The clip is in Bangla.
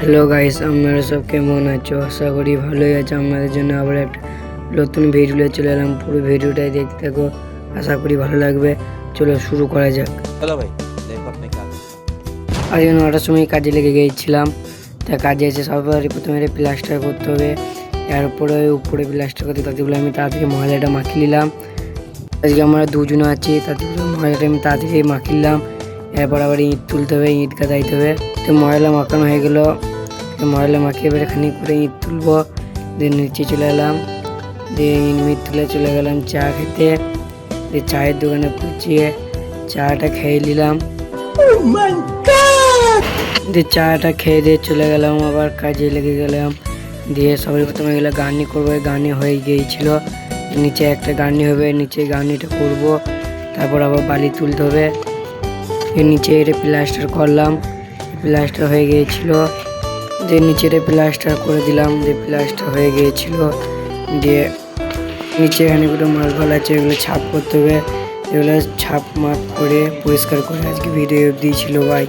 হ্যালো গাইস, আপনারা সব কেমন আছো? আশা করি ভালোই আছো। আপনাদের জন্য আবার একটা নতুন ভিডিও চলে এলাম। পুরো ভিডিওটাই দেখতে থাকো, আশা করি ভালো লাগবে। চলো শুরু করা যাক। चलो भाई देखो अपने क्या करता हूं। আজকে 9টার সময় কাজে লেগে গিয়েছিলাম। তা কাজে এসে সবার প্রথমে প্লাস্টার করতে হবে। এর উপরে প্লাস্টার করতে তাতে বলে আমি তাড়াতাড়ি ময়লাটা মাখিয়ে নিলাম। আজকে আমরা দুজন আছি, তাতে ময়লাটা আমি তাড়াতাড়ি মাখিয়ে নিলাম। এরপর আবার ইট তুলতে হবে, ইট গাদাইতে হবে। তো ময়লা মাখানো হয়ে গেল। ময়লা মাখিয়ে এবারে খানিক করে ইট তুলবো, দিয়ে নিচে চলে এলাম। দিয়ে ইট তুলে চলে গেলাম চা খেতে। দিয়ে চায়ের দোকানে পৌঁছিয়ে চাটা খেয়ে নিলাম। দিয়ে চাটা খেয়ে দিয়ে চলে গেলাম, আবার কাজে লেগে গেলাম। দিয়ে সবাই প্রথমে গেলে গার্নি করবো, গার্নি হয়ে গিয়েছিল। নিচে একটা গার্নি হবে, নিচে গার্নিটা করব। তারপর আবার বালি তুলতে হবে। নিচে এটা প্লাস্টার করলাম, প্লাস্টার হয়ে গিয়েছিল। দিয়ে নিচে প্লাস্টার করে দিলাম, দিয়ে প্লাস্টার হয়ে গিয়েছিল। দিয়ে নিচে এখানে দুটো মার্বেল আছে, এগুলো ছাপ করতে হবে। এগুলো ছাপ মাপ করে পরিষ্কার করে আজকে ভিডিও দিয়েছিল ভাই।